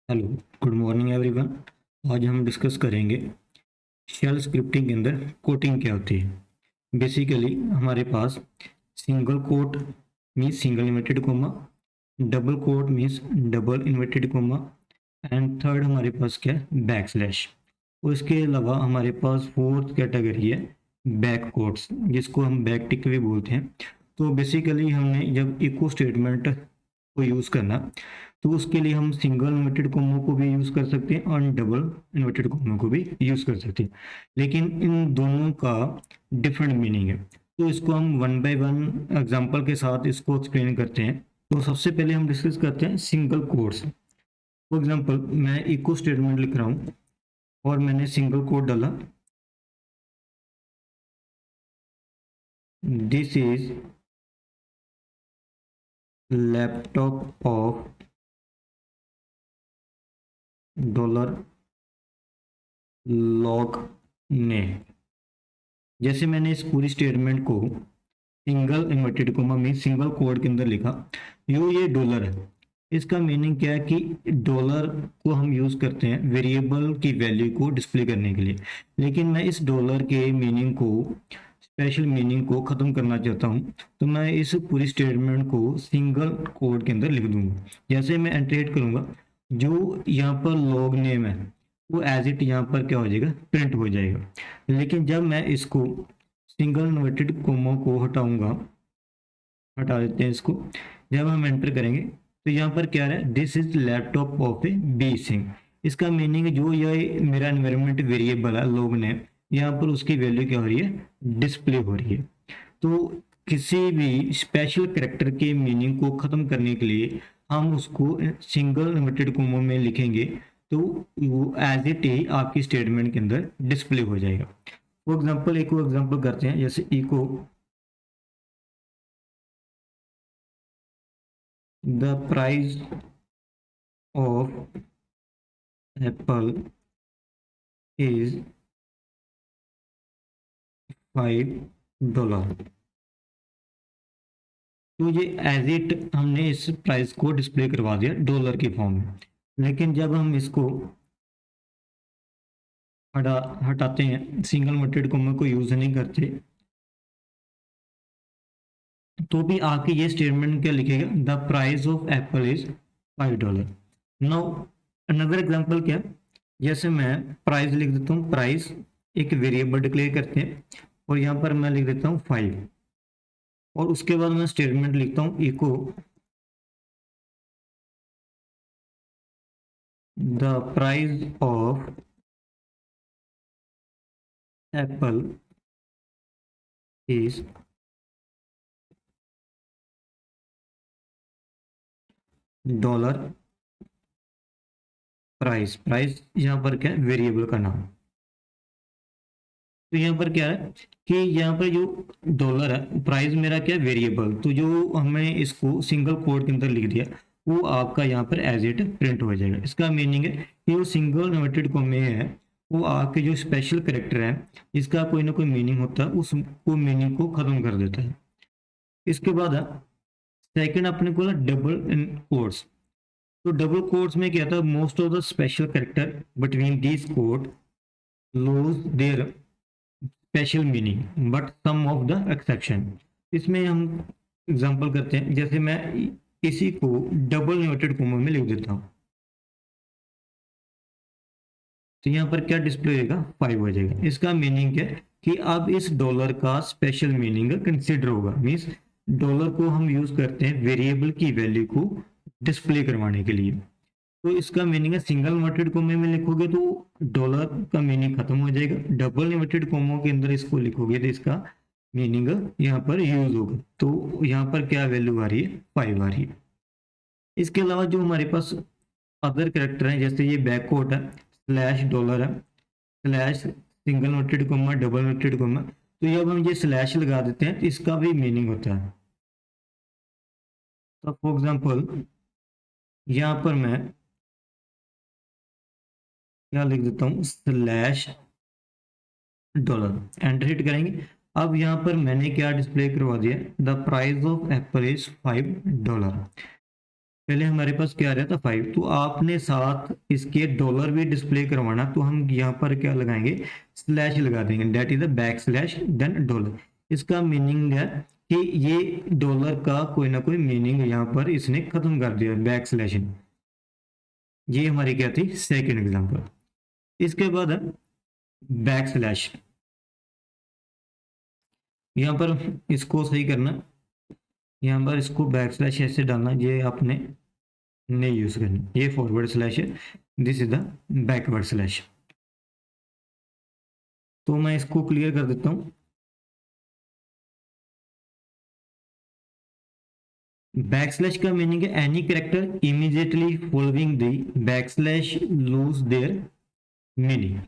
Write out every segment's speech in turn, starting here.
Hello, good morning everyone. आज हम discuss करेंगे शेल स्क्रिप्टिंग के अंदर कोटिंग क्या होती है। बेसिकली हमारे पास single quote means single inverted comma, double quote means double inverted comma and third हमारे पास क्या है, बैक स्लैश। और इसके अलावा हमारे पास फोर्थ कैटेगरी है बैक कोट्स, जिसको हम बैक टिक भी बोलते हैं। तो बेसिकली हमने जब इको स्टेटमेंट को यूज़ करना, तो उसके लिए हम सिंगल इन्वर्टेड कॉमा को भी यूज़ कर सकते हैं और डबल इन्वर्टेड कॉमा को भी यूज़ कर सकते हैं, लेकिन इन दोनों का डिफरेंट मीनिंग है। तो इसको हम वन बाय वन एग्जांपल के साथ इसको एक्सप्लेन करते हैं। तो सबसे पहले हम डिस्कस करते हैं सिंगल कोट्स। फॉर एग्जांपल मैं इको स्टेटमेंट लिख रहा हूँ और मैंने सिंगल कोट डाला, this is laptop of dollar log ने। जैसे मैंने इस पूरी स्टेटमेंट को सिंगल इन्वर्टेड कोमा में सिंगल कोड के अंदर लिखा, ये डॉलर है। इसका मीनिंग क्या है कि डॉलर को हम यूज करते हैं वेरिएबल की वैल्यू को डिस्प्ले करने के लिए, लेकिन मैं इस डॉलर के मीनिंग को, स्पेशल मीनिंग को खत्म करना चाहता हूं, तो मैं इस पूरी स्टेटमेंट को सिंगल कोड के अंदर लिख दूंगा। जैसे मैं एंटर करूंगा, जो यहाँ पर लॉग नेम है वो एज इट यहाँ पर क्या हो जाएगा, प्रिंट हो जाएगा। लेकिन जब मैं इसको सिंगल इन्वर्टेड कोमा को हटाऊंगा, हटा देते हैं इसको, जब हम एंटर करेंगे तो यहाँ पर क्या है, this is laptop of A B Singh. इसका मीनिंग जो ये मेरा एनवायरमेंट वेरिएबल है लोग ने, यहाँ पर उसकी वैल्यू क्या हो रही है, डिस्प्ले हो रही है। तो किसी भी स्पेशल कैरेक्टर के मीनिंग को खत्म करने के लिए हम उसको सिंगल इन्वर्टेड कोमा में लिखेंगे, तो वो एज इट ही आपकी स्टेटमेंट के अंदर डिस्प्ले हो जाएगा। फॉर एग्जाम्पल एक एग्जाम्पल करते हैं, जैसे echo the price of apple is $5। तो ये एज इट हमने इस प्राइस को डिस्प्ले करवा दिया डॉलर की फॉर्म में। लेकिन जब हम इसको हटाते हैं, सिंगल इन्वर्टेड कोमा को यूज नहीं करते, तो भी आके ये स्टेटमेंट क्या लिखेगा, the price of apple is $5। Now another example क्या, जैसे मैं प्राइस लिख देता हूँ, प्राइस एक वेरिएबल डिक्लेयर करते हैं और यहाँ पर मैं लिख देता हूँ 5, और उसके बाद मैं स्टेटमेंट लिखता हूँ echo the price of apple is dollar price. Price यहाँ पर क्या है, वेरिएबल का नाम। तो यहाँ पर क्या है कि यहाँ पर जो डॉलर है, प्राइस मेरा क्या है, वेरिएबल। तो जो हमें इसको सिंगल कोड के अंदर लिख दिया, वो आपका यहाँ पर एज इट प्रिंट हो जाएगा। इसका मीनिंग है कि वो सिंगल इन्वर्टेड कॉमा है, वो आपके जो स्पेशल कैरेक्टर है, इसका कोई ना कोई मीनिंग होता है, उसको मीनिंग को खत्म कर देता है। इसके बाद सेकंड अपने को डबल इन कोड्स। तो डबल कोड्स में क्या था, most of the special character between these quotes lose their special meaning but some of the exception. इसमें हम एग्जांपल करते हैं, जैसे मैं इसी को डबल इन्वर्टेड कोमा में लिख देता हूं, तो यहाँ पर क्या डिस्प्ले होगा, 5 हो जाएगा। इसका मीनिंग क्या है कि अब इस डॉलर का स्पेशल मीनिंग कंसिडर होगा। मीन्स डॉलर को हम यूज करते हैं वेरिएबल की वैल्यू को डिस्प्ले करवाने के लिए। तो इसका मीनिंग है, सिंगल इन्वर्टेड कोमे में लिखोगे तो डॉलर का मीनिंग खत्म हो जाएगा, डबल इन्वर्टेड कोमो के अंदर इसको लिखोगे तो इसका मीनिंग यहाँ पर यूज होगा। तो यहाँ पर क्या वैल्यू आ रही है, 5 आ रही है। इसके अलावा जो हमारे पास अदर कैरेक्टर हैं, जैसे ये बैक कोट है, स्लैश डॉलर है, slash single inverted comma, double inverted coma, तो जब हम ये स्लैश लगा देते हैं तो इसका भी मीनिंग होता है। तो फॉर एग्जाम्पल यहाँ पर मैं क्या लिख देता हूँ, स्लैश डॉलर, एंटर हिट करेंगे। अब यहाँ पर मैंने क्या डिस्प्ले करवा दिया, the price of apple is $5। पहले हमारे पास क्या आ रहा था 5, तो आपने साथ इसके डॉलर भी डिस्प्ले करवाना, तो हम यहाँ पर क्या लगाएंगे, स्लैश लगा देंगे, that is a back slash then dollar. इसका मीनिंग है कि ये डॉलर का कोई ना कोई मीनिंग यहाँ पर इसने खत्म कर दिया, बैक स्लैश। ये हमारी क्या थी, सेकेंड एग्जाम्पल। इसके बाद है बैक स्लैश। यहाँ पर इसको सही करना, यहाँ पर इसको बैक स्लैश ऐसे डालना, ये आपने नहीं यूज करना, ये फॉरवर्ड स्लैश है, this is the backward slash. तो मैं इसको क्लियर कर देता हूँ। बैक स्लैश का मीनिंग है any character immediately following the back slash lose their meaning.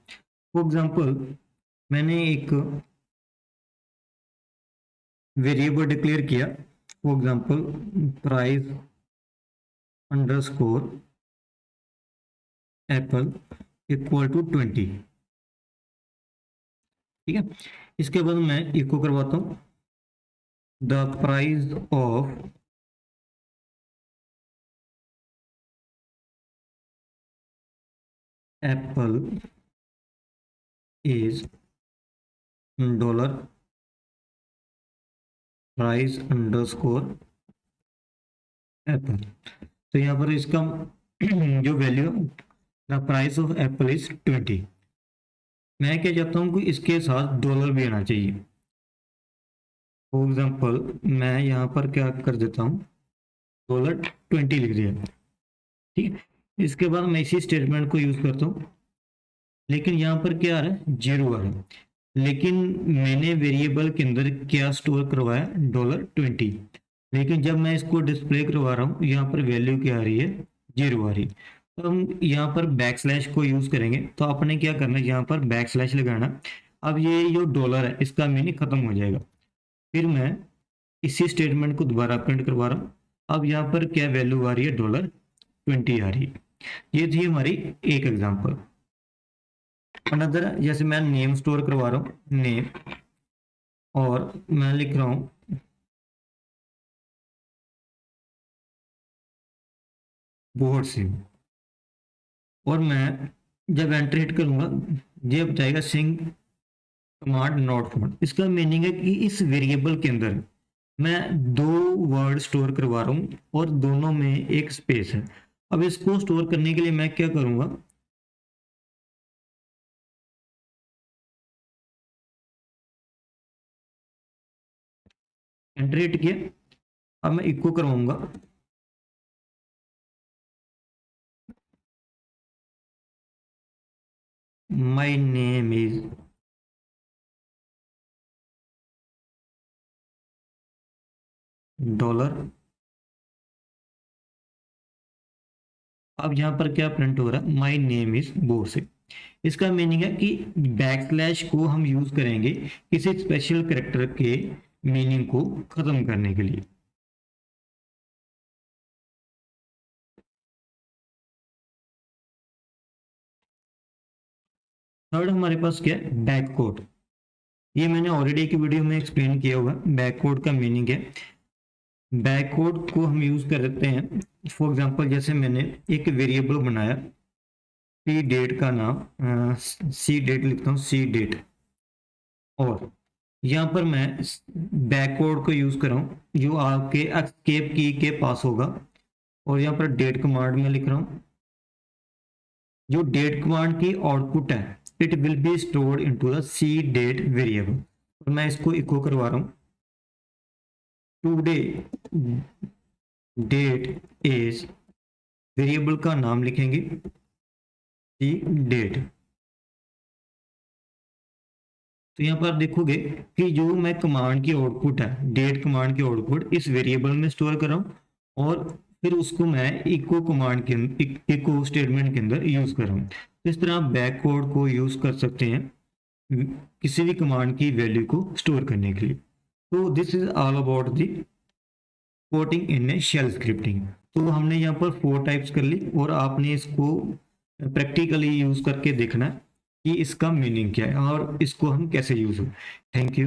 For example, मैंने एक वेरिएबल डिक्लेयर किया, for example price underscore apple equal to 20, ठीक है। इसके बाद मैं इको करवाता हूँ, the price of apple is dollar price underscore apple. तो यहाँ पर इसका जो value, the price of apple is 20। मैं क्या चाहता हूँ कि इसके साथ डॉलर भी आना चाहिए। फॉर एग्जाम्पल, मैं यहाँ पर क्या कर देता हूँ, $20 लिख दिया, ठीक है। इसके बाद मैं इसी स्टेटमेंट को यूज करता हूँ, लेकिन यहाँ पर क्या आ रहा है, 0 आ रहा है, लेकिन मैंने वेरिएबल के अंदर क्या स्टोर करवाया, $20। लेकिन जब मैं इसको डिस्प्ले करवा रहा हूँ, यहाँ पर वैल्यू क्या आ रही है, 0 आ रही है। तो हम यहाँ पर बैक स्लैश को यूज करेंगे, तो आपने क्या करना है, यहाँ पर बैक स्लैश लगाना। अब ये जो डॉलर है इसका मीनिंग खत्म हो जाएगा। फिर मैं इसी स्टेटमेंट को दोबारा प्रिंट करवा रहा हूँ। अब यहाँ पर क्या वैल्यू आ रही है, $20 आ रही है। ये थी हमारी एक एग्जांपल। अनदर, जैसे मैं नेम स्टोर करवा रहा हूँ, नेम, और मैं लिख रहा हूँ बोर्ड सिंह, और मैं जब एंटर हिट करूंगा, ये बताएगा सिंग कमांड नॉट फाउंड। इसका मीनिंग है कि इस वेरिएबल के अंदर मैं दो वर्ड स्टोर करवा रहा हूँ और दोनों में एक स्पेस है। अब इसको स्टोर करने के लिए मैं क्या करूंगा, एंटर हिट किया, अब मैं इको करवाऊंगा, माई नेम इज डॉलर। अब यहाँ पर क्या प्रिंट हो रहा है, माई नेम इज बोरसे। इसका मीनिंग है कि बैक स्लैश को हम यूज करेंगे किसी स्पेशल कैरेक्टर के मीनिंग को खत्म करने के लिए। थर्ड हमारे पास क्या है, बैक कोड। ये मैंने ऑलरेडी एक वीडियो में एक्सप्लेन किया हुआ है। बैक कोड का मीनिंग है, बैक कोड को हम यूज करते हैं, फॉर एग्जांपल जैसे मैंने एक वेरिएबल बनाया, सी डेट का नाम, सी डेट लिखता हूँ, सी डेट, और यहाँ पर मैं बैक कोड को यूज कर रहा हूँ जो आपके एस्केप की के पास होगा, और यहाँ पर डेट कमांड में लिख रहा हूँ, जो डेट कमांड की आउटपुट है, it will be stored into the C date variable. और मैं इसको इको करवा रहा हूँ, टुडे डेट इज, वेरिएबल का नाम लिखेंगे सी डेट। तो यहाँ पर देखोगे कि जो मैं कमांड की आउटपुट है, डेट कमांड की आउटपुट इस वेरिएबल में स्टोर कर रहा हूँ, और फिर उसको मैं इको कमांड के इको स्टेटमेंट के अंदर यूज कर रहा हूँ। तो इस तरह आप बैक कोड को यूज कर सकते हैं किसी भी कमांड की वैल्यू को स्टोर करने के लिए। तो this is all about the coding in a shell scripting. तो हमने यहाँ पर 4 टाइप्स कर ली, और आपने इसको प्रैक्टिकली यूज करके देखना है कि इसका मीनिंग क्या है और इसको हम कैसे यूज हो। Thank you.